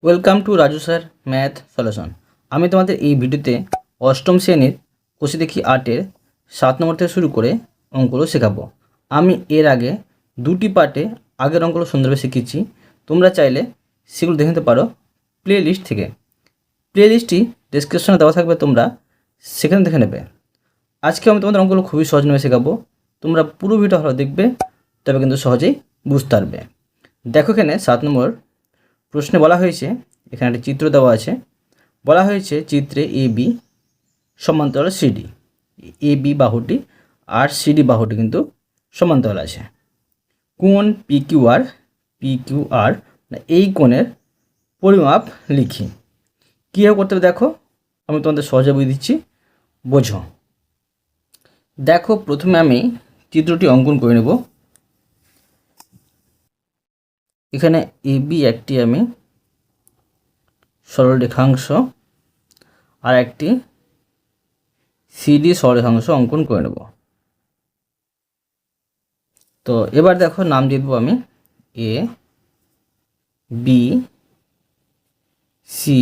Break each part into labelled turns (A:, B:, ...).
A: Welcome to Raju sir math solution. আমি তোমাদের এই ভিডিওতে অষ্টম শ্রেণীর কোষে দেখি আর্টের 7 নম্বর থেকে শুরু করে অঙ্কগুলো শেখাবো। আমি এর আগে দুটি পার্টে আগের অঙ্কগুলো সুন্দরভাবে শিখিয়েছি। তোমরা চাইলে সেগুলো দেখে নিতে পারো প্লে লিস্ট থেকে। প্লে লিস্টটি ডিসক্রিপশনে দেওয়া থাকবে, তোমরা সেখানে দেখে নেবে। আজকে আমি তোমাদের অঙ্কগুলো খুবই সহজভাবে শেখাবো। তোমরা পুরো ভিডিও ভালো দেখবে, তবে কিন্তু সহজেই বুঝতে পারবে। দেখো, এখানে 7 নম্বর প্রশ্নে বলা হয়েছে, এখানে একটি চিত্র দেওয়া আছে। বলা হয়েছে চিত্রে এ বি সমান্তরাল CD. A B বাহুটি R CD বাহুটি কিন্তু সমান্তরাল আছে। কোণ পি কিউ আর এই কোণের পরিমাপ লিখি। কীভাবে করতে হবে দেখো, আমি তোমাদের সহজে বুঝিয়ে দিচ্ছি, বোঝো। দেখো, প্রথমে আমি চিত্রটি অঙ্কন করে নেব। এখানে এ বি একটি আমি সরলরেখাংশ আর একটি সিডি সরলরেখাংশ অঙ্কন করে নেব। তো এবার দেখো, নাম দিয়ে দেবো আমি এ বি সি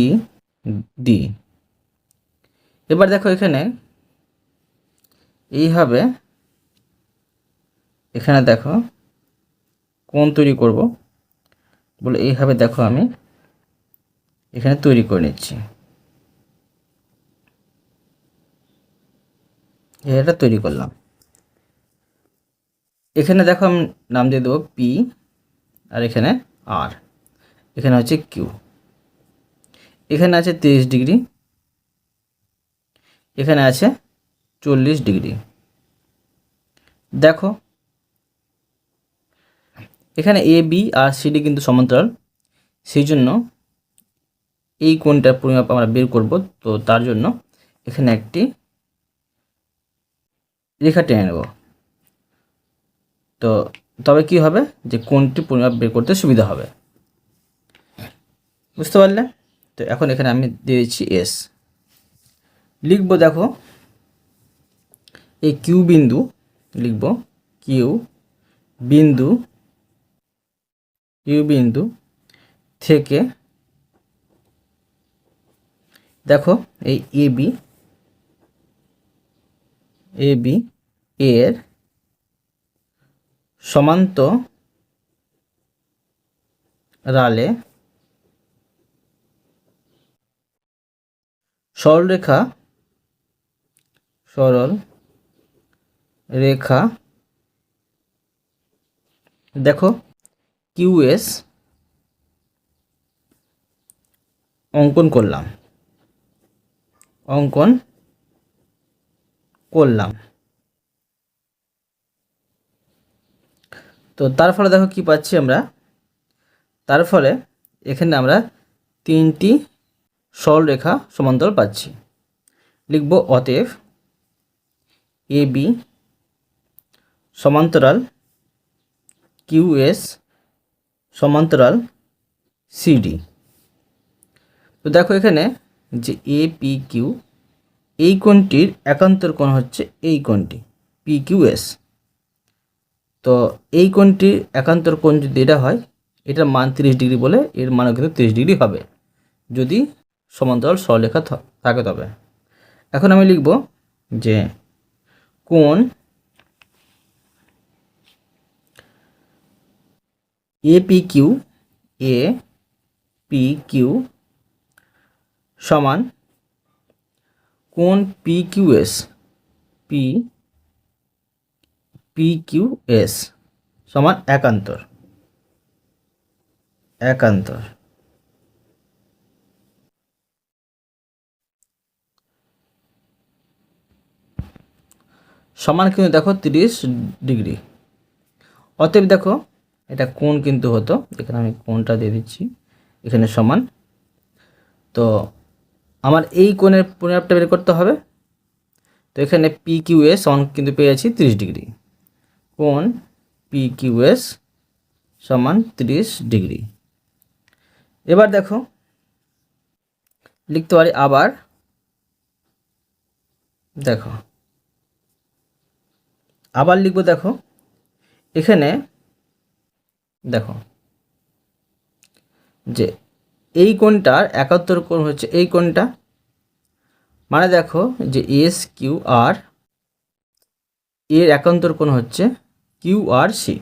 A: ডি। এবার দেখো, এখানে এইভাবে এখানে দেখো কোণ তৈরি করব বলে এইভাবে দেখো আমি এখানে তৈরি করে নিচ্ছি। এটা তৈরি করলাম। এখানে দেখো আমি নাম দিয়ে দেবো পি, আর এখানে আর, এখানে হচ্ছে কিউ। এখানে আছে 30 ডিগ্রি, এখানে আছে 40 ডিগ্রি। দেখো, এখানে এ বি আর সিডি কিন্তু সমান্তরাল, সেই জন্য এই কোণটার পরিমাপ আমরা বের করব। তো তার জন্য এখানে একটি রেখা টেনে নেব। তো তবে কি হবে, যে কোণটি পরিমাপ বের করতে সুবিধা হবে। বুঝতে পারলে? তো এখন এখানে আমি দিয়ে দিচ্ছি এস। লিখব, দেখো এই কিউ বিন্দু লিখব, কিউ বিন্দু থেকে দেখো এই এ বি এর সমান্তরালে সরল রেখা দেখো কিউএস অঙ্কন করলাম। তো তার ফলে দেখো কি পাচ্ছি আমরা, তার ফলে এখানে আমরা 3টি সরলরেখা সমান্তরাল পাচ্ছি। লিখব অতএব এ বি সমান্তরাল কিউএস সমান্তরাল সিডি। তো দেখো এখানে যে এ পি কিউ, এই কোণটির একান্তর কোণ হচ্ছে এই কোণটি পি কিউ এস। তো এই কোণটির একান্তর কোণ যদি এটা হয়, এটার মান 30 ডিগ্রি বলে এর মানও কিন্তু 30 ডিগ্রি হবে, যদি সমান্তরাল সরলরেখা থাকে তবে। এখন আমি লিখব যে কোণ এ পি কিউ সমান কোণ পি কিউ এস সমান একান্তর। সমান কিন্তু দেখো 30 ডিগ্রি। অতএব দেখো এটা কোণ কিন্তু হতো, এখানে আমি কোণটা দিয়ে দিচ্ছি, এখানে সমান। তো আমার এই কোণের পরিমাপটা বের করতে হবে। তো এখানে পি কিউ এস সমান কিন্তু পেয়েছি 30 ডিগ্রি। কোণ পি কিউ এস সমান 30 ডিগ্রি। এবার দেখো লিখতে পারি আবার, দেখো আবার লিখব। দেখো এখানে দেখো যে এই কোণটার একান্তর কোণ হচ্ছে এই কোণটা, মানে দেখো যে এস কিউ আর এর একান্তর কোণ হচ্ছে কিউ আর সি।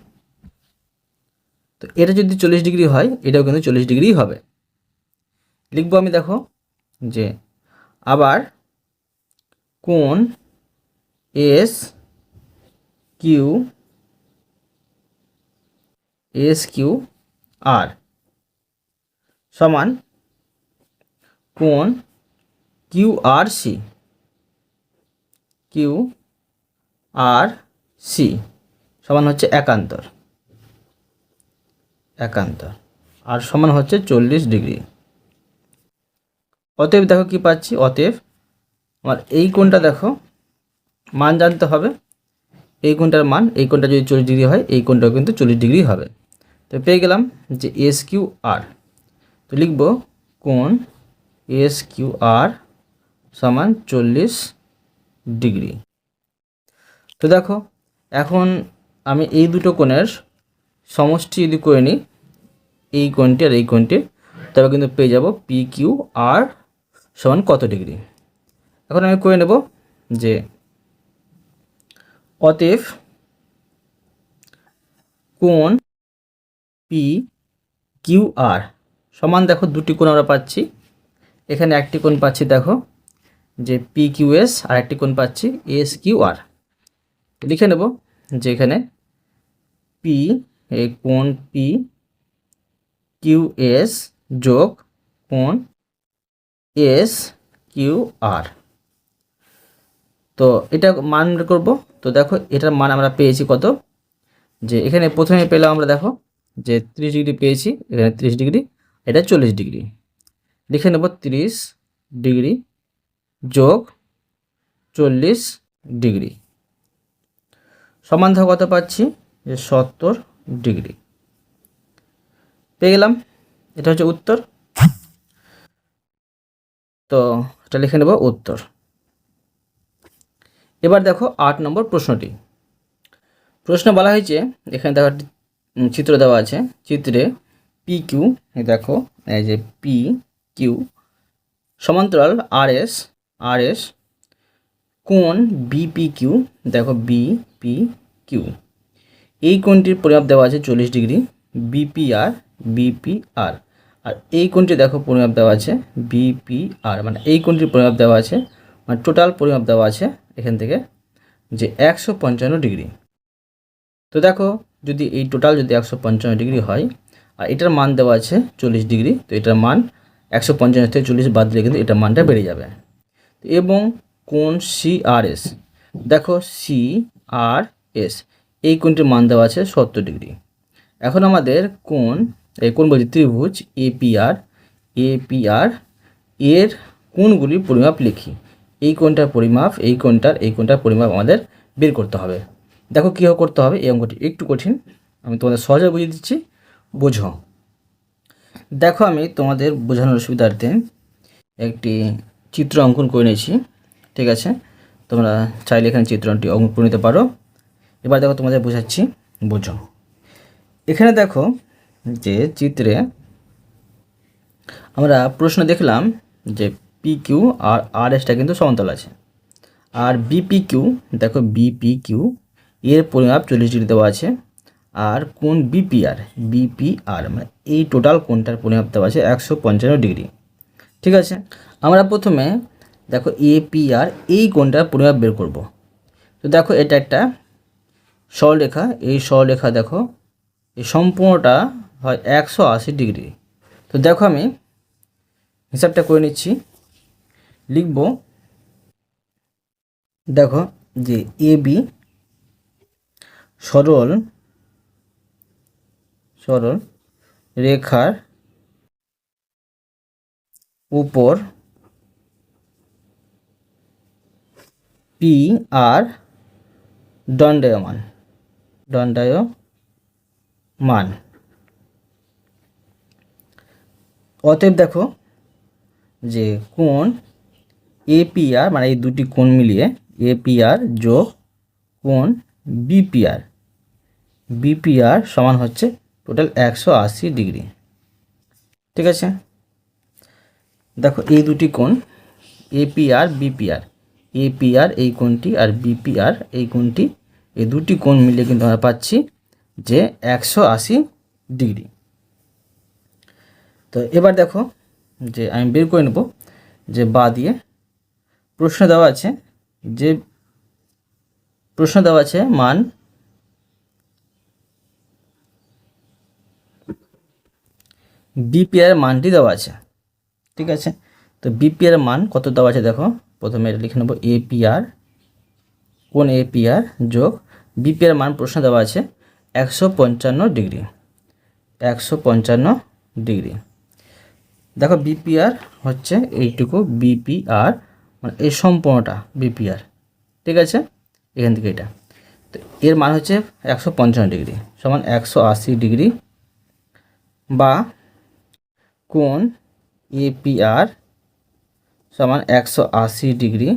A: তো এটা যদি 40 ডিগ্রি হয় এটাও কিন্তু 40 ডিগ্রি হবে। লিখবো আমি, দেখো যে আবার কোণ এস কিউ আর সমান কোণ কিউ আর সি সমান হচ্ছে একান্তর আর সমান হচ্ছে 40 ডিগ্রি। অতএব দেখো কি পাচ্ছি, অতএব আমার এই কোণটা দেখো মান জানতে হবে, এই কোণটার মান, এই কোণটা যদি 40 ডিগ্রি হয় এই কোণটাও কিন্তু 40 ডিগ্রি হবে। তো পেয়ে গেলাম যে এস কিউ আর। তো লিখব কোণ এস কিউ আর সমান 40 ডিগ্রি। তো দেখো এখন আমি এই দুটো কোণের সমষ্টি যদি করে নিই, এই কোণটি আর এই কোণটি, তবে কিন্তু পেয়ে যাব পি কিউ আর সমান কত ডিগ্রি। এখন আমি করে নেব যে অতএব কোণ পি কিউ আর সমান, দেখো দুটি কোণ আমরা পাচ্ছি, এখানে একটি কোণ পাচ্ছি দেখো যে পি কিউ এস, আর একটি কোণ পাচ্ছি এস কিউ আর। লিখে নেব যে এখানে পি, এই কোণ পি কিউ এস যোগ কোণ এস কিউ আর। তো এটা মান বের করব। তো দেখো এটার মান আমরা পেয়েছি কত, যে এখানে প্রথমে পেলাম আমরা দেখো যে 30 ডিগ্রি পেয়েছি, এখানে 30 ডিগ্রি, এটা 40 ডিগ্রি। লিখে নেব 30 ডিগ্রি যোগ 40 ডিগ্রি সমান দেখো কত পাচ্ছি, যে 70 ডিগ্রি পেয়ে গেলাম। এটা হচ্ছে উত্তর। তো এটা লিখে নেব উত্তর। এবার দেখো 8 নম্বর প্রশ্নটি। প্রশ্ন বলা হয়েছে, এখানে দেখো একটি চিত্র দেওয়া আছে, চিত্রে পি কিউ, দেখো এই যে পি কিউ সমান্তরাল আর এস কোণ বিপি কিউ, দেখো বিপি কিউ, এই কোণটির পরিমাপ দেওয়া আছে 40 ডিগ্রি, বিপিআর, আর এই কোণটি দেখো পরিমাপ দেওয়া আছে বিপিআর, মানে এই কোণটির পরিমাপ দেওয়া আছে, মানে টোটাল পরিমাপ দেওয়া আছে এখান থেকে যে 155 ডিগ্রি। তো দেখো যদি এই টোটাল যদি 155 ডিগ্রি হয় আর এটার মান দেওয়া আছে 40 ডিগ্রি, তো এটার মান 155 থেকে 40 বাদ দিলে কিন্তু এটার মানটা বেড়ে যাবে। এবং কোণ সিআরএস, দেখো সিআরএস এই কোণটির মান দেওয়া আছে 70 ডিগ্রি। এখন আমাদের কোণ বলছি ত্রিভুজ এপিআর এর কোণগুলির পরিমাপ লিখি। এই কোণটার পরিমাপ, এই কোণটার পরিমাপ আমাদের বের করতে হবে। দেখো কীভাবে করতে হবে, এই অঙ্কটি একটু কঠিন, আমি তোমাদের সহজে বুঝিয়ে দিচ্ছি, বোঝো। দেখো আমি তোমাদের বোঝানোর সুবিধার্থে একটি চিত্র অঙ্কন করে নিয়েছি, ঠিক আছে? তোমরা চাইলে এখানে চিত্রটি অঙ্কন করে নিতে পারো। এবার দেখো তোমাদের বোঝাচ্ছি, বোঝো। এখানে দেখো যে চিত্রে আমরা প্রশ্ন দেখলাম যে পি কিউ আর আর এসটা কিন্তু সমান্তরাল আছে, আর বিপি কিউ, দেখো বিপি কিউ এর পরিমাপ 40 ডিগ্রি দেওয়া আছে, আর কোণ বিপিআর মানে এই টোটাল কোণটার পরিমাপ দেওয়া আছে 155 ডিগ্রি, ঠিক আছে? আমরা প্রথমে দেখো এপিআর এই কোণটার পরিমাপ বের করব। তো দেখো এটা একটা সরলরেখা, এই সরলরেখা দেখো এই সম্পূর্ণটা হয় 180 ডিগ্রি। তো দেখো আমি হিসাবটা করে নিচ্ছি, লিখব দেখো যে এবি সরল রেখার উপর পি আর দণ্ডায়মান। অতএব দেখো যে কোণ এপিআর মানে এই দুটি কোণ মিলিয়ে এপিআর যোগ কোণ বিপিআর সমান হচ্ছে টোটাল 180 ডিগ্রি, ঠিক আছে? দেখো এই দুটি কোণ এপিআর বিপিআর, এপিআর এই কোণটি আর বিপিআর এই কোণটি, এই দুটি কোণ মিলিয়ে কিন্তু আমরা পাচ্ছি যে 180 ডিগ্রি। তো এবার দেখো যে আমি বের করে নেব যে বা দিয়ে প্রশ্ন দেওয়া আছে, যে প্রশ্ন দেওয়া আছে মান বিপিআর মানটি দেওয়া আছে, ঠিক আছে। তো বিপিআর মান কত দেওয়া আছে দেখো, প্রথমে এটা লিখে নেব এপিআর, কোন এপিআর যোগ বিপিআর মান প্রশ্ন দেওয়া আছে 155 ডিগ্রি, 155 ডিগ্রি। দেখো বিপিআর হচ্ছে এইটুকু, বিপিআর মানে এই সম্পূর্ণটা বিপিআর, ঠিক আছে, এখান থেকে এটা। তো এর মান হচ্ছে 155 ডিগ্রি সমান 180 ডিগ্রি, বা কোণ এপিআর সমান 180 ডিগ্রি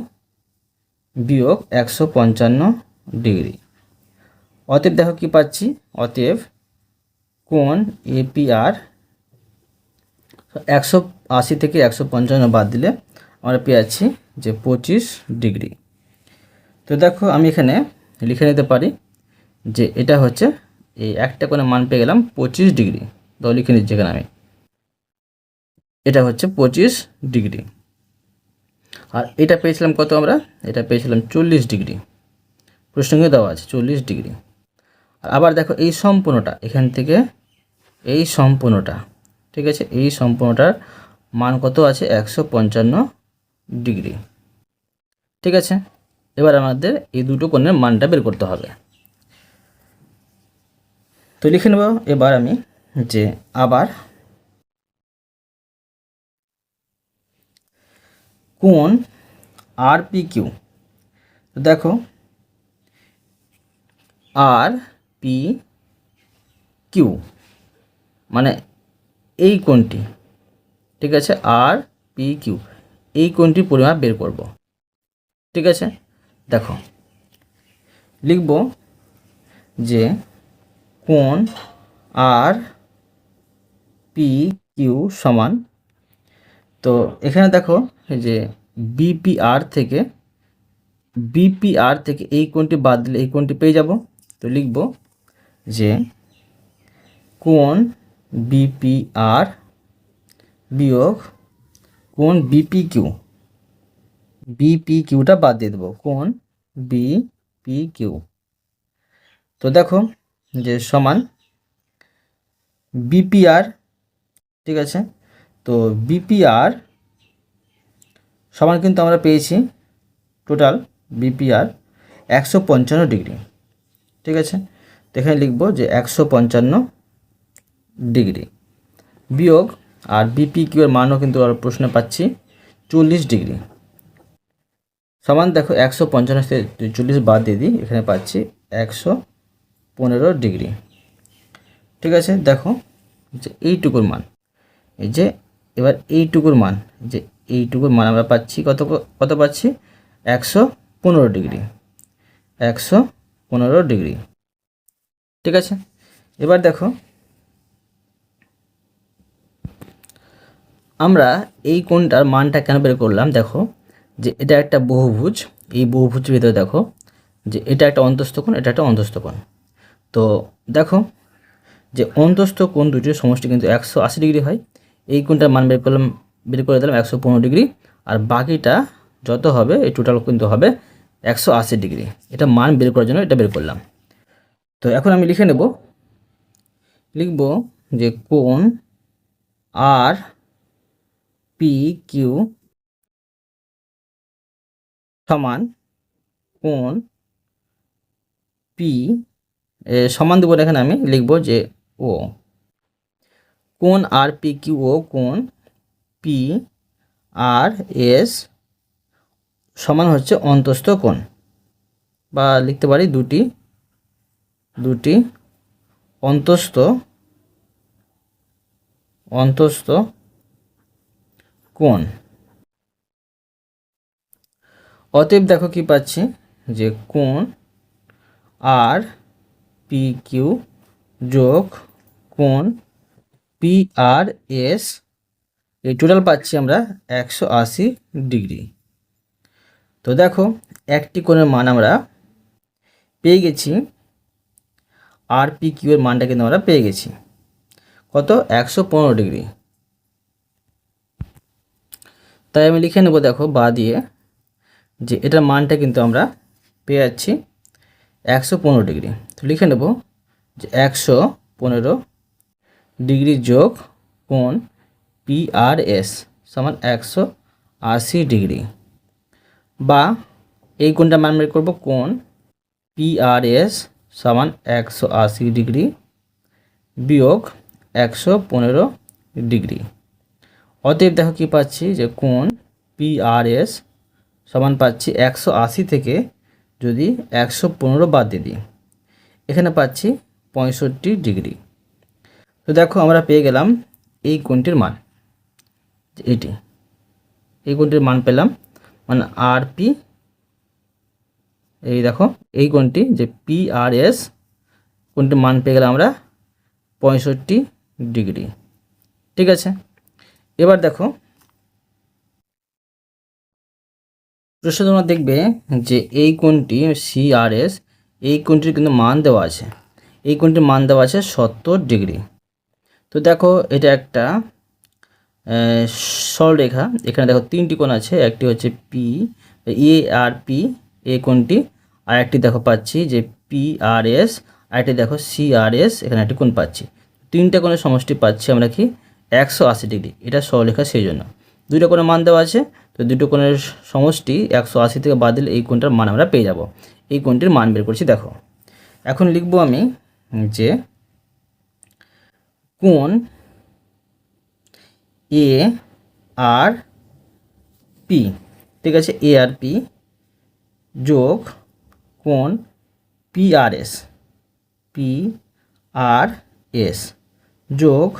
A: বিয়োগ 155 ডিগ্রি। অতএব দেখো কি পাচ্ছি, অতএব কোণ এপিআর 180 থেকে 155 বাদ দিলে আমরা পেয়ে যাচ্ছি যে 25 ডিগ্রি। তো দেখো আমি এখানে লিখে নিতে পারি যে এটা হচ্ছে এই একটা কোণে মান পেয়ে গেলাম 25 ডিগ্রি। তো লিখে নিচ্ছি এখানে আমি, এটা হচ্ছে 25 ডিগ্রি। আর এটা পেয়েছিলাম কত আমরা, এটা পেয়েছিলাম 40 ডিগ্রি, প্রশ্নে দেওয়া আছে 40 ডিগ্রি। আর আবার দেখো এই সম্পূর্ণটা এখান থেকে এই সম্পূর্ণটা, ঠিক আছে, এই সম্পূর্ণটার মান কত আছে 155 ডিগ্রি, ঠিক আছে। এবার আমাদের এই দুটো কোণের মানটা বের করতে হবে। তো লিখে নেব এবার আমি যে আবার কোণ আর পি কিউ। দেখো আর পি কিউ মানে এই কোণটি, ঠিক আছে, আর পি কিউ এই কোণটির পরিমাপ বের করব, ঠিক আছে। দেখো লিখব যে কোণ আর পি কিউ সমান, তো এখানে দেখো যে বিপিআর থেকে এই কোণটি বাদ দিলে এই কোণটি পেয়ে যাব। তো লিখব যে কোণ বিপিআর বিয়োগ কোণ বিপি কিউটা বাদ দিয়ে দেবো, কোণ বিপি কিউ। তো দেখো যে সমান বিপিআর, ঠিক আছে। তো বিপিআর সমান কিন্তু আমরা পেয়েছি টোটাল বিপিআর 155 ডিগ্রি, ঠিক আছে। তো এখানে লিখব যে 155 ডিগ্রি বিয়োগ, আর বিপি কিউ এর মানও কিন্তু আর প্রশ্নে পাচ্ছি 40 ডিগ্রি, সমান দেখো 155 থেকে 40 বাদ দিয়ে দিই, এখানে পাচ্ছি 115 ডিগ্রি, ঠিক আছে। দেখো যে এইটুকুর মান, এই যে এবার এইটুকুর মান, যে এইটুকুর মান আমরা পাচ্ছি কত কত পাচ্ছি 115 ডিগ্রি, 115 ডিগ্রি, ঠিক আছে। এবার দেখো আমরা এই কোণটার মানটা কেন বের করলাম, দেখো যে এটা একটা বহুভুজ, এই বহুভুজের ভিতরে দেখো যে এটা একটা অন্তস্থ কোণ, এটা একটা অন্তস্থ কোণ। তো দেখো যে অন্তস্থ কোণ দুটির সমষ্টি কিন্তু 180 ডিগ্রি হয়, এই কোণটার মান বের করে দিলাম 115 ডিগ্রি, আর বাকিটা যত হবে এই টোটাল কিন্তু হবে 180 ডিগ্রি। এটা মান বের করার জন্য এটা বের করলাম। তো এখন আমি লিখে নেব, লিখব যে কোণ আর পি কিউ সমান কোণ পি সমান দেবো, এখানে আমি লিখব যে ও, কোণ আর পি কিউ ও কোণ পি আর এস সমান হচ্ছে অন্তস্থ কোণ, বা লিখতে পারি দুটি অন্তস্থ কোণ। অতএব দেখো কি পাচ্ছি যে কোণ আর পি কিউ যোগ কোণ পি আর এস এই টোটাল পাচ্ছি আমরা 180 ডিগ্রি। তো দেখো একটি কোণের মান আমরা পেয়ে গেছি, আর পি কিউ এর মানটা কিন্তু আমরা পেয়ে গেছি কত, 115 ডিগ্রি। তাই আমি লিখে নেব দেখো বা দিয়ে যে এটার মানটা কিন্তু আমরা পেয়ে যাচ্ছি 115 ডিগ্রি। তো লিখে নেব যে 115 ডিগ্রি যোগ কোণ PRS সমান 180 ডিগ্রি, বা এই কোণটা মান বের করব কোণ PRS সমান 180 ডিগ্রি বিয়োগ 115 ডিগ্রি। অতএব দেখো কি পাচ্ছি যে কোণ PRS সমান পাচ্ছি 180 থেকে যদি 115 বাদ দিয়ে দিই এখানে পাচ্ছি 65 ডিগ্রি। তো দেখো আমরা পেয়ে গেলাম এই কোণটির মান, এটি এই কোণটির মান পেলাম, মানে আর পি, এই দেখো এই কোণটি যে PRS কোণটির মান পেয়ে গেলাম আমরা 65 ডিগ্রি। ঠিক আছে, এবার দেখো প্রশ্ন তোমরা দেখবে যে এই কোণটি CRS, এই কোণটির কিন্তু মান দেওয়া আছে, এই কোণটির মান দেওয়া আছে 70 ডিগ্রি। তো দেখো এটা একটা সরলরেখা, এখানে দেখো তিনটি কোণ আছে, একটি হচ্ছে PARP এই কোণটি, আর একটি দেখো পাচ্ছি যে PRS, আর একটি দেখো CRS, এখানে একটি কোণ পাচ্ছি, তিনটা কোণের সমষ্টি পাচ্ছি আমরা কি 180 ডিগ্রি। এটা সরলরেখা, সেই জন্য দুটো কোণের মান দেওয়া আছে, তো দুটো কোণের সমষ্টি 180 থেকে বাদ দিলে এই কোণটার মান আমরা পেয়ে যাব। এই কোণটির মান বের করছি দেখো। এখন লিখব আমি যে কোণ ARP, ঠিক আছে, ARP যোগ কোণ PRS যোগ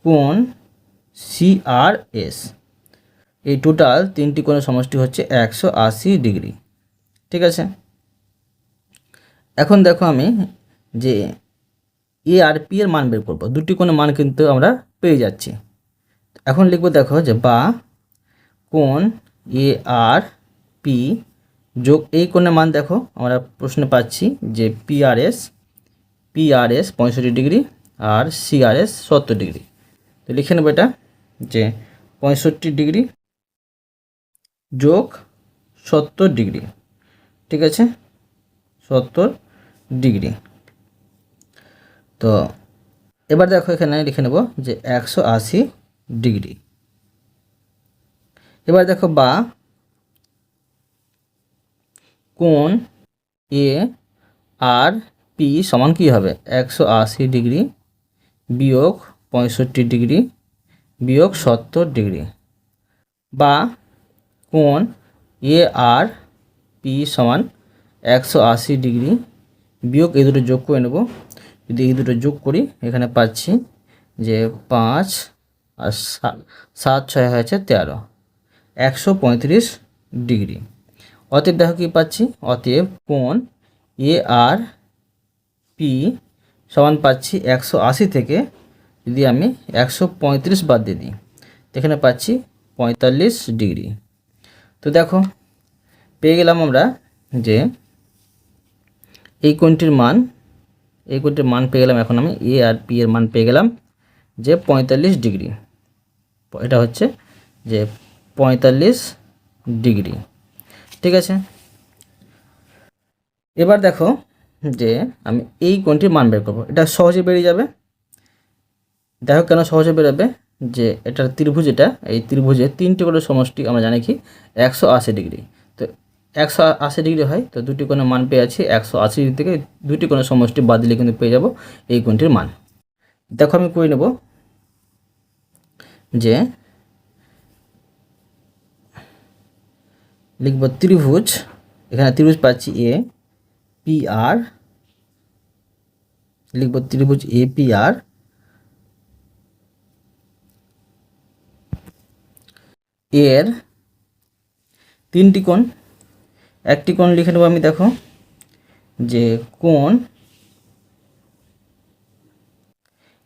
A: কোণ CRS, এই টোটাল তিনটি কোণের সমষ্টি হচ্ছে 180 ডিগ্রি। ঠিক আছে, এখন দেখো আমি যে ARP এর মান বের করব, দুটি কোণের মান কিন্তু আমরা পেয়ে যাচ্ছি। এখন লিখব দেখো যে বা কোণ ARP যোগ এই কোণের মান দেখো আমরা প্রশ্নে পাচ্ছি যে PRS 65 ডিগ্রি আর CRS 70 ডিগ্রি। তো লিখে নেব এটা যে 65 ডিগ্রি যোগ 70 ডিগ্রি। ঠিক আছে, 70 ডিগ্রি। তো এবার দেখো এখানে লিখে নেব যে 180 ডিগ্রি। এবার দেখো বা কোণ ARP সমান কী হবে, 180 ডিগ্রি বিয়োগ 65 ডিগ্রি বিয়োগ 70 ডিগ্রি, বা কোণ ARP সমান 180 ডিগ্রি বিয়োগ এই দুটো যোগ করে নেব। যদি এই দুটো যোগ করি এখানে পাচ্ছি যে 5 আর 7 6 হয়েছে 13, 135 ডিগ্রি। অতএব দেখো কী পাচ্ছি, অতএব কোণ ARP সমান পাচ্ছি 180 থেকে যদি আমি 135 বাদ দিয়ে দিই এখানে পাচ্ছি 45 ডিগ্রি। তো দেখো পেয়ে গেলাম আমরা যে এই কোণটির মান, এই কোণটির মান পেয়ে গেলাম, এখন আমি ARP এর মান পেয়ে গেলাম যে 45 ডিগ্রি, এটা হচ্ছে যে 45 ডিগ্রি। ঠিক আছে, এবার দেখো যে আমি এই কোণটির মান বের করবো, এটা সহজে বেরিয়ে যাবে। দেখো কেন সহজে বেরোবে, যে এটার ত্রিভুজ, এটা এই ত্রিভুজের তিনটি কোণের সমষ্টি আমরা জানি কি 180 ডিগ্রি। তো 180 ডিগ্রি হয়, তো দুটি কোণের মান পেয়ে আছি 180 ডিগ্রি থেকে দুটি কোণের সমষ্টি বাদ দিলে কিন্তু পেয়ে যাব এই কোণটির মান। দেখো আমি করে নেব যে লিখব ত্রিভুজ, এখানে ত্রিভুজ পাচ্ছি APR, লিখব ত্রিভুজ APR এর তিনটি কোণ, একটি কোণ লিখে নেব আমি দেখো যে কোণ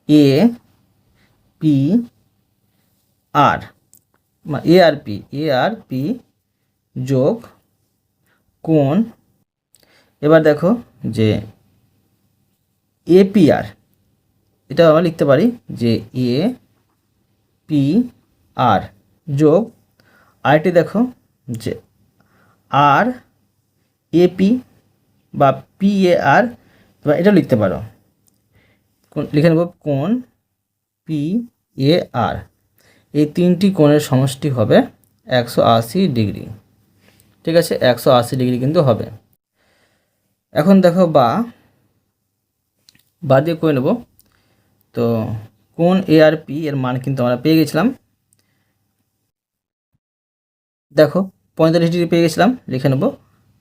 A: APB আর এআরপি যোগ কোণ, এবার দেখো যে এপিআর, এটা আমরা লিখতে পারি যে এপিআর যোগ আরেকটি দেখো যে আর এপি বা পিএআর, এবার এটাও লিখতে পারো, লিখে নেব কোণ পিএআর। এই তিনটি কোণের সমষ্টি হবে 180 ডিগ্রি। ঠিক আছে, 180 ডিগ্রি কিন্তু হবে। এখন দেখো বা দিয়ে করে নেব। তো কোণ এআরপি এর মান কিন্তু আমরা পেয়ে গেছিলাম, দেখো 45 ডিগ্রি পেয়ে গেছিলাম, লিখে নেব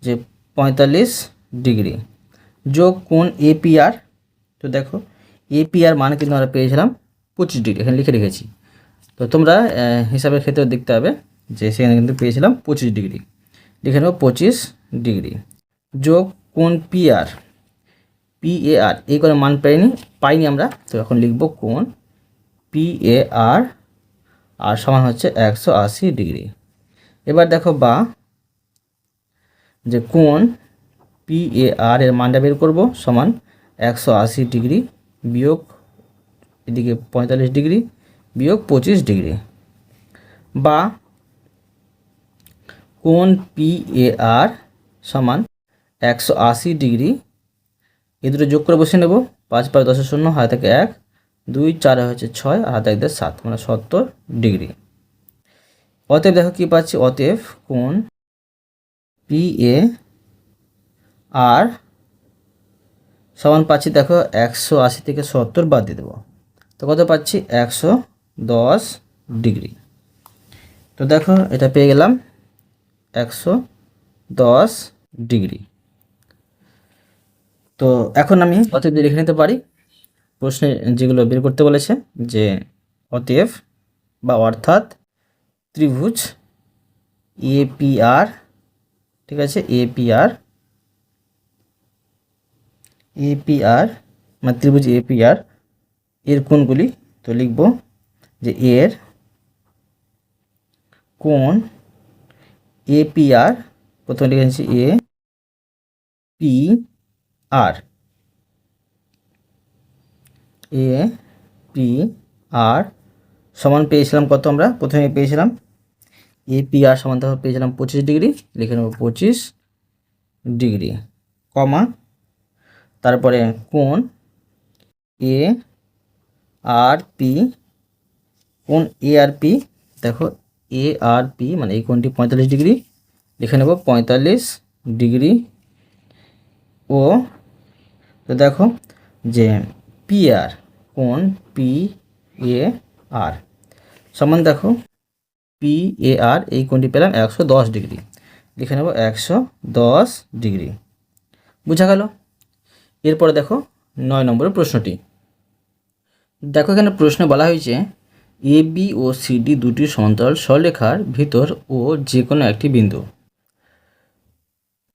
A: যে 45 ডিগ্রি যোগ কোণ এপিআর। তো দেখো এপিআর মান কিন্তু আমরা পেয়েছিলাম 25 ডিগ্রি, এখানে লিখে রেখেছি। তো তোমরা হিসাবের ক্ষেত্রে দেখতে হবে যে সেখানে কিন্তু পেয়েছিলাম 25 ডিগ্রি, লিখে নেব 25 ডিগ্রি যোগ কোণ পিআর এই করে মান পাইনি আমরা, তো এখন লিখব কোণ পিএআর আর সমান হচ্ছে 180 ডিগ্রি। এবার দেখো যে কোণ পিএআর এর মানটা বের করব, সমান 180 ডিগ্রি বিয়োগ এদিকে 45 ডিগ্রি বিয়োগ 25 ডিগ্রি, বা কোণ পিএআর সমান 180 ডিগ্রি, এই দুটো যোগ করে বসে নেব, 5 5 10 0, হাতে থেকে 1, 2 4 হচ্ছে 6 আর হাতে 1 7, মানে 70 ডিগ্রি। অতএব দেখো কি পাচ্ছি, অতএব কোণ পিএআর সমান পাচ্ছি, দেখো 180 থেকে 70 বাদ দিয়ে দেবো, তো কত পাচ্ছি 110 ডিগ্রি। তো দেখো এটা পেয়ে গেলাম 110 ডিগ্রি। তো এখন আমি অতএব লিখে নিতে পারি প্রশ্নে যেগুলো বের করতে বলেছে, যে অতএব বা অর্থাৎ ত্রিভুজ এপিআর, ঠিক আছে, এপিআর মানে ত্রিভুজ এপিআর এর কোণগুলি, তো লিখব যে এর কোণ এপিআর, প্রথমে লিখেছি এপিআর সমান পেয়েছিলাম কত, আমরা প্রথমে পেয়েছিলাম এপিআর সমান তারপর পেয়েছিলাম 25 ডিগ্রি, লিখে নেব 25 ডিগ্রি, কমা তারপরে কোণ এআরপি, কোণ এআরপি, দেখো এআরপি মানে এই কোণটি 45 ডিগ্রি, লিখে নেব 45 ডিগ্রি, ও তো দেখো যে পিআর, কোণ পিএআর সমান দেখো পিএআর এই কোণটি পেলাম 110 ডিগ্রি, লিখে নেব 110 ডিগ্রি। বুঝা গেল? এরপরে দেখো 9 নম্বরের প্রশ্নটি। দেখো এখানে প্রশ্নে বলা হয়েছে এ বি ও সিডি দুটি সমান্তরাল সরলরেখার ভিতর ও যে কোনো একটি বিন্দু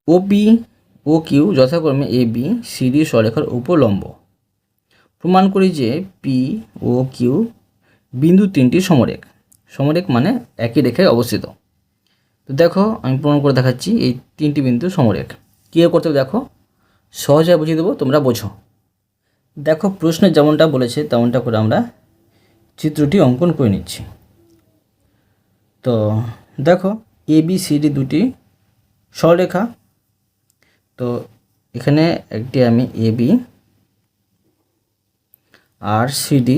A: ওপি ও কিউ যথাক্রমে এ বি সিডি সরলরেখার উপর লম্ব। প্রমাণ করি যে পি ও কিউ বিন্দু তিনটি সমরেখ মানে একই রেখায় অবস্থিত। তো দেখো আমি প্রমাণ করে দেখাচ্ছি এই তিনটি বিন্দু সমরেখ। কী করতে হবে দেখো, সহজে বুঝিয়ে দেবো, তোমরা বোঝো। দেখো প্রশ্নে যেমনটা বলেছে তেমনটা করে আমরা চিত্রটি অঙ্কন করে নিচ্ছি। তো দেখো এ বি সি ডি দুটি সরলরেখা, তো এখানে একটি আমি এ বি আর সিডি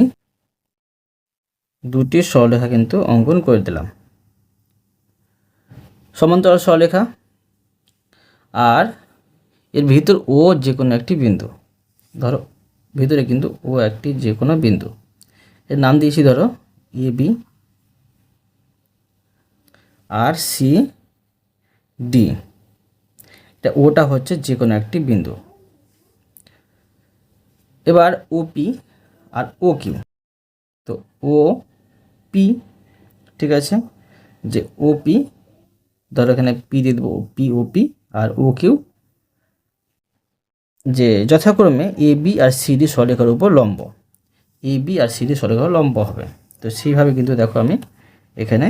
A: দুটি সরলরেখা কিন্তু অঙ্কন করে দিলাম, সমান্তরাল সরলরেখা, আর এর ভিতর ও যে কোনো একটি বিন্দু, ধরো ভিতরে কিন্তু ও একটি যে কোনো বিন্দু, এর নাম দিয়েছি ধরো A B R C D, এটা ওটা হচ্ছে যে কোনো একটি বিন্দু। এবার ওপি আর ও কিউ, তো ও পি, ঠিক আছে, যে ওপি ধরো এখানে পি দিয়ে দেবো, পি ও পি, আর ও কিউ যে যথাক্রমে এ বি আর সিডি সরলরেখার উপর লম্ব, এ বি আর সিডি সরলরেখার লম্ব হবে। তো সেইভাবে কিন্তু দেখো আমি এখানে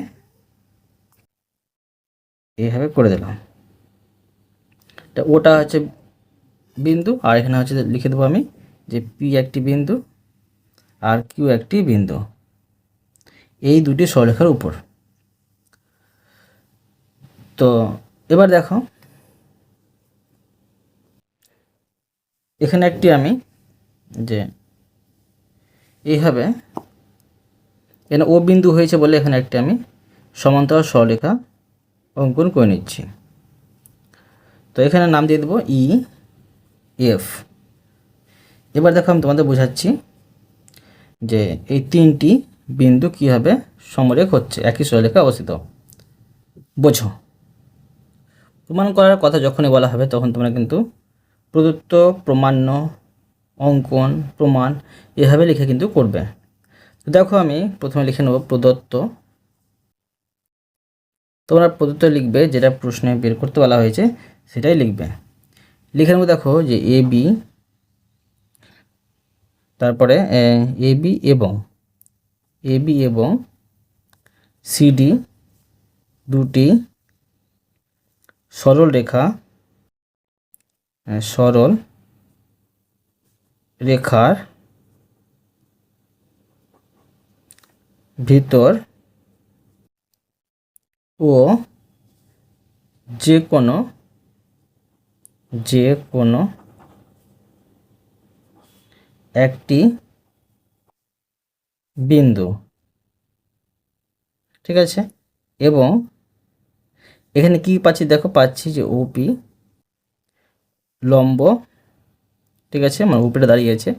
A: এইভাবে করে দিলাম। ওটা হচ্ছে বিন্দু, আর এখানে হচ্ছে লিখে দেবো আমি যে পি একটি বিন্দু আর কিউ একটি বিন্দু, এই দুটি সরলরেখার উপর। তো এবার দেখো এখানে একটি আমি যে এইভাবে এখানে ও বিন্দু হয়েছে বলে এখানে একটি আমি সমান্তরাল সরলরেখা অঙ্কন করে নিচ্ছি। তো এখানে নাম দিয়ে দেবো ই এফ। এবার দেখো আমি তোমাদের বোঝাচ্ছি যে এই তিনটি বিন্দু কীভাবে সমরেখ হচ্ছে, একই সরলরেখা অবস্থিত। বোঝো, প্রমাণ করার কথা যখনই বলা হবে তখন তোমরা কিন্তু প্রদত্ত, প্রমাণ্য, অঙ্কন, প্রমাণ এভাবে লিখে কিন্তু করবে। তো দেখো আমি প্রথমে লিখে নেব প্রদত্ত। তোমরা প্রদত্ত লিখবে, যেটা প্রশ্নে বের করতে বলা হয়েছে সেটাই লিখবে। লিখে নেব দেখো যে এ বি, তারপরে এ বি এবং সিডি দুটি সরল রেখার ভিতর ও যে কোনো একটি বিন্দু, ঠিক আছে। এবং এখানে কি পাচ্ছি দেখো, পাচ্ছি যে ওপি লম্ব, ঠিক আছে, মানে উপরে দাঁড়িয়ে আছে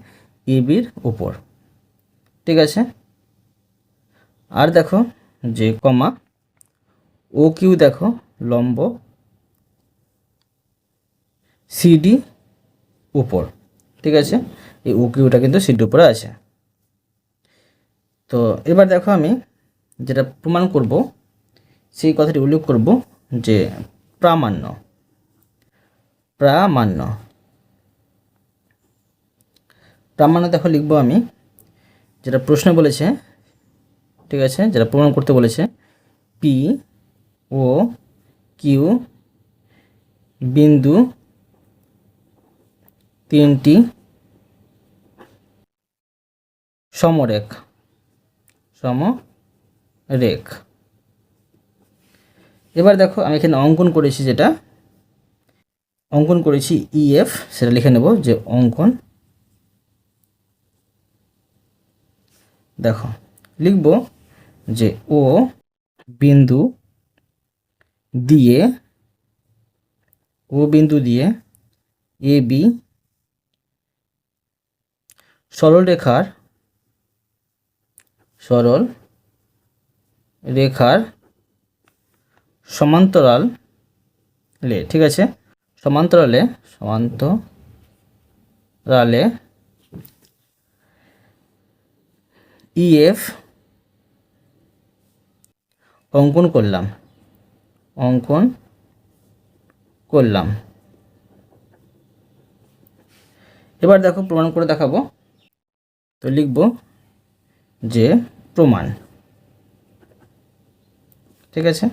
A: ইবির উপর, ঠিক আছে। আর দেখো যে কমা ও কিউ দেখো লম্ব সিডি উপর, ঠিক আছে। এই ও কিউটা কিন্তু সিডির উপরে আছে। তো এবার দেখো আমি যেটা প্রমাণ করব সেই কথাটি উল্লেখ করব যে প্রামাণ্য। দেখো লিখবো আমি যেটা প্রশ্ন বলেছে, ঠিক আছে, যেটা প্রমাণ করতে বলেছে পি ও কিউ বিন্দু তিনটি সমরেখ। এবার দেখো আমি এখানে অঙ্কন করেছি, যেটা অঙ্কন করেছি ইএফ, সেটা লিখে নেব যে অঙ্কন। দেখো লিখব যে ও বিন্দু দিয়ে এ বি সরল রেখার সমান্তরালে, ঠিক আছে, সমান্তরালে ইএফ অঙ্কন করলাম। এবার দেখো প্রমাণ করে দেখাবো। তো লিখব যে প্রমাণ, ঠিক আছে।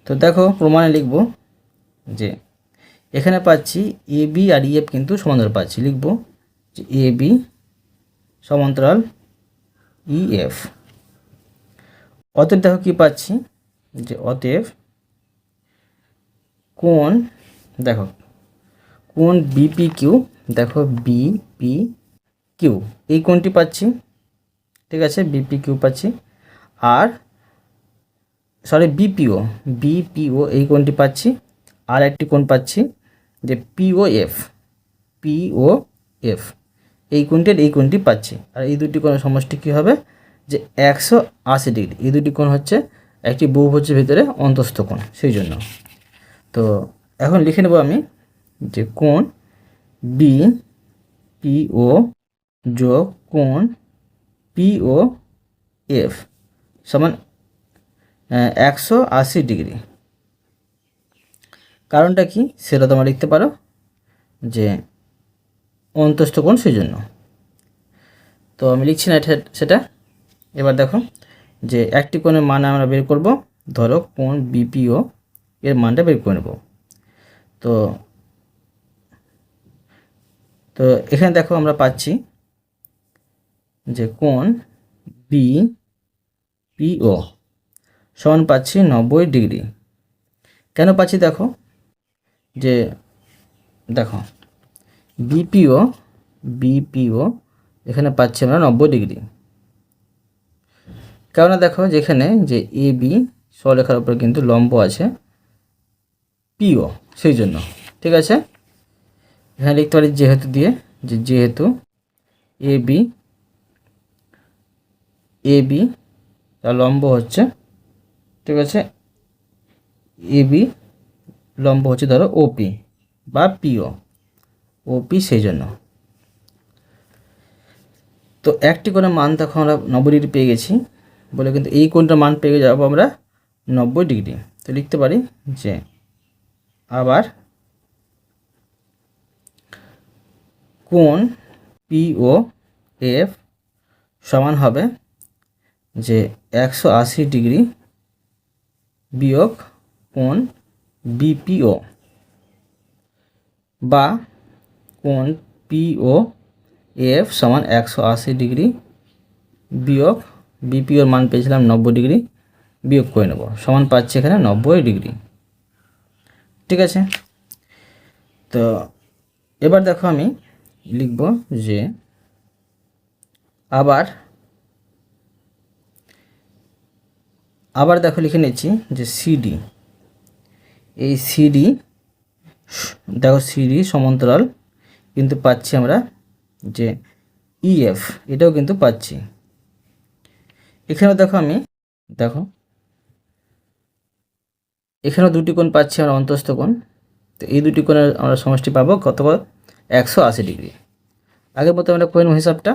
A: তো দেখো প্রমাণে লিখব যে এখানে পাচ্ছি এ বি আর ইএফ কিন্তু সমান্তরাল পাচ্ছি, লিখব যে এ বি সমান্তরাল ইএফ। অতএব দেখো কি পাচ্ছি যে অতএব কোণ, দেখো কোণ বিপি কিউ, দেখো বিপি কিউ এই কোণটি পাচ্ছি, ঠিক আছে, বিপি কিউ পাচ্ছি। আর সরি বিপিও এই কোণটি পাচ্ছি। আর একটি কোণ পাচ্ছি যে পিওএফ এই কোণটি পাচ্ছি। আর এই দুটি কোণের সমষ্টি কী হবে যে 180 ডিগ্রি। এই দুটি কোণ হচ্ছে একটি বহুভুজের ভিতরে অন্তঃস্থ কোণ, সেই জন্য। তো এখন লিখে নেব আমি যে কোণ বিপিও যোগ কোণ পিওএফ সমান 180 ডিগ্রি। কারণটা কি সেটা তোমরা লিখতে পারো যে অন্তঃস্থ কোণ, সেই জন্য। তো আমি লিখছি না সেটা। এবার দেখো যে একটি কোণের মান আমরা বের করব, ধরো কোণ বিপিও এর মানটা বের করে নেব। তো তো এখানে দেখো আমরা পাচ্ছি যে কোণ বিপিও সমান পাচ্ছি 90 ডিগ্রি। কেন পাচ্ছি দেখো, যে দেখো বিপিও এখানে পাচ্ছি আমরা 90 ডিগ্রি, কেননা দেখো যেখানে যে এ বি সরলরেখার উপর কিন্তু লম্ব আছে পিও, সেই জন্য। ঠিক আছে, এখানে লিখতে পারি যেহেতু দিয়ে, যে যেহেতু এ বি তার লম্ব হচ্ছে, ঠিক আছে, এ বি লম্ব হচ্ছে ধরো ওপি বা ওপি, সেই জন্য। তো একটি কোণের মান দেখো আমরা 90 ডিগ্রি পেয়ে গেছি বলে কিন্তু এই কোণটার মান পেয়ে যাবো আমরা 90 ডিগ্রি। তো লিখতে পারি যে আবার কোণ পিও এফ সমান হবে যে 180 ডিগ্রি বিয়োগ কোণ বিপিও, বা কোণ পিও এফ সমান 180 ডিগ্রি বিয়োগ বিপিওর মান পেয়েছিলাম 90 ডিগ্রি, বিয়োগ করে নেব, সমান পাচ্ছি এখানে 90 ডিগ্রি। ঠিক আছে, তো এবার দেখো আমি লিখব যে আবার দেখো লিখে নিচ্ছি যে সিডি, এই সিডি দেখো সিডি সমান্তরাল কিন্তু পাচ্ছি আমরা যে ইএফ, এটাও কিন্তু পাচ্ছি। এখানেও দেখো এখানেও দুটি কোণ পাচ্ছি আমরা, অন্তস্থ কোণ। তো এই দুটি কোণের আমরা সমষ্টি পাবো কত, 180 ডিগ্রি। আগের মতো আমরা করে নেব হিসাবটা।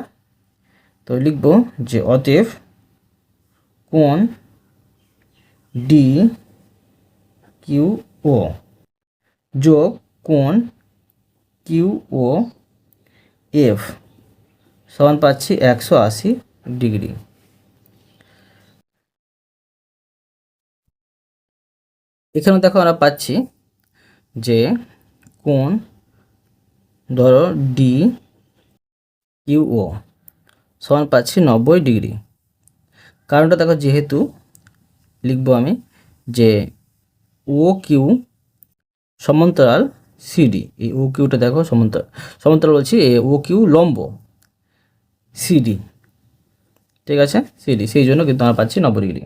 A: তো লিখব যে অতএব কোণ ডি কিউ ও যোগ কোণ কিউ ও এফ সমান পাচ্ছি 180 ডিগ্রি। এখানে দেখো আমরা পাচ্ছি যে কোণ ধরো ডি কিউ ও সমান পাচ্ছি 90 ডিগ্রি। কারণটা দেখো, যেহেতু লিখব আমি যে ও কিউ সমান্তরাল সিডি, এই ও কিউটা দেখো সমান্তরাল বলছি, ও কিউ লম্ব সিডি, ঠিক আছে, সিডি, সেই জন্য কিন্তু আমরা পাচ্ছি 90 ডিগ্রি।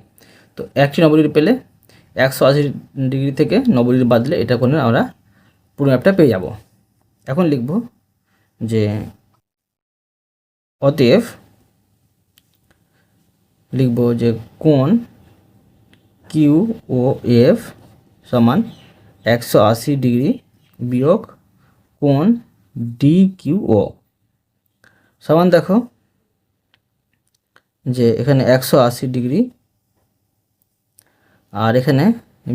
A: তো একটি 90 ডিগ্রি পেলে 180 ডিগ্রি থেকে 90 ডিগ্রি বাদলে এটা করে আমরা পুরো ম্যাপটা পেয়ে যাব। এখন লিখব যে অতএব লিখব যে কোণ কিউ ও এফ সমান 180 ডিগ্রি বিয়োগ কোণ ডি কিউ ও সমান দেখো যে এখানে 180 ডিগ্রি আর এখানে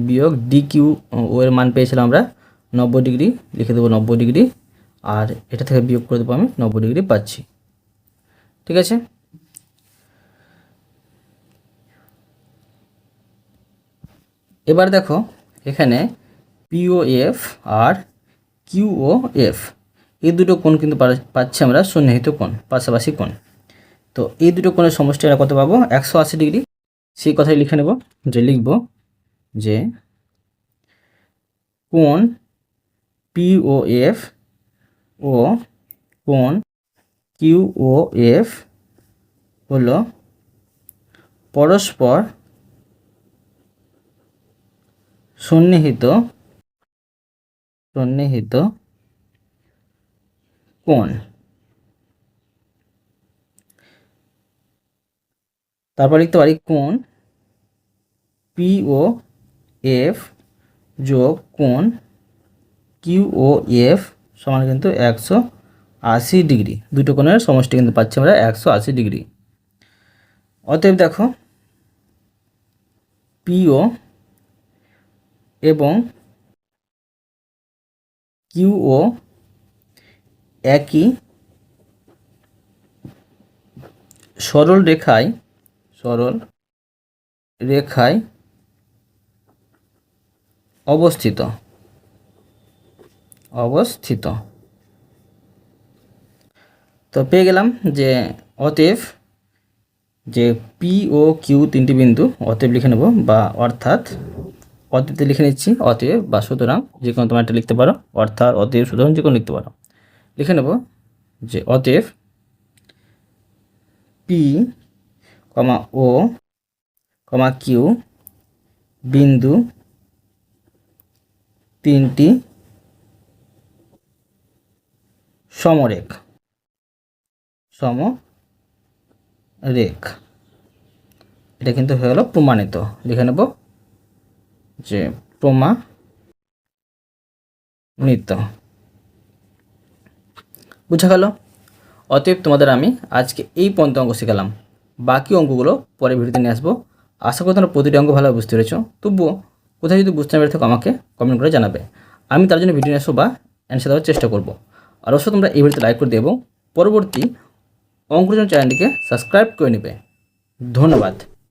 A: বিয়োগ ডি কিউ ও এর মান পেয়েছিলাম আমরা 90 ডিগ্রি, লিখে দেবো 90 ডিগ্রি, আর এটা থেকে বিয়োগ করে দেবো আমি 90 ডিগ্রি পাচ্ছি। ঠিক আছে, এবার দেখো এখানে পিওএফ আর কিউওএফ এই দুটো কোণ কিন্তু পাচ্ছি আমরা সন্নিহিত কোণ, পাশাপাশি কোণ। তো এই দুটো কোণের সমষ্টি আমরা কত পাবো, 180 ডিগ্রি। সেই কথাই লিখে নেব, যে লিখব যে কোণ পিওএফ ও কোণ কিউওএফ হলো পরস্পর সন্নিহিত কোণ। তারপর লিখতে পারি কোণ পিওএফ যোগ কোণ কিউওএফ সমান কিন্তু 180 ডিগ্রি। দুটো কোণের সমষ্টি কিন্তু পাচ্ছি আমরা 180 ডিগ্রি। অতএব দেখো পিও এবং কিউও একই সরল রেখায় অবস্থিত তো পেয়ে গেলাম যে অতএব যে পি ও কিউ তিনটি বিন্দু অতএব লিখে নেব, বা অর্থাৎ অতএবতে লিখে নিচ্ছি অতএব বা সুতরাং, যে কোনো তোমরা একটা লিখতে পারো, অর্থাৎ অতএব সুতরাং যে কোনো লিখতে পারো। লিখে নেব যে অতএব পি ও কিউ বিন্দু তিনটি সমরেখ। এটা কিন্তু হয়ে গেল প্রমাণিত। লিখে নেব যে প্রমাণিত। বুঝা গেল? অতএব তোমাদের আমি আজকে এই পর্যন্ত অঙ্ক শেখালাম, বাকি অঙ্কগুলো পরে ভিডিওতে নিয়ে আসবো। আশা করি তোমরা প্রতিটি অঙ্ক ভালোভাবে বুঝতে পেরেছো। তবুও কোথায় যদি বুঝতে না পেরে থাকো আমাকে কমেন্ট করে জানাবে, আমি তার জন্য ভিডিও নিয়ে আসবো বা অ্যান্সার দেওয়ার চেষ্টা করবো। আর অবশ্যই তোমরা এই ভিডিওতে লাইক করে দেবো, পরবর্তী অঙ্কের জন্য চ্যানেলটিকে সাবস্ক্রাইব করে নেবে। ধন্যবাদ।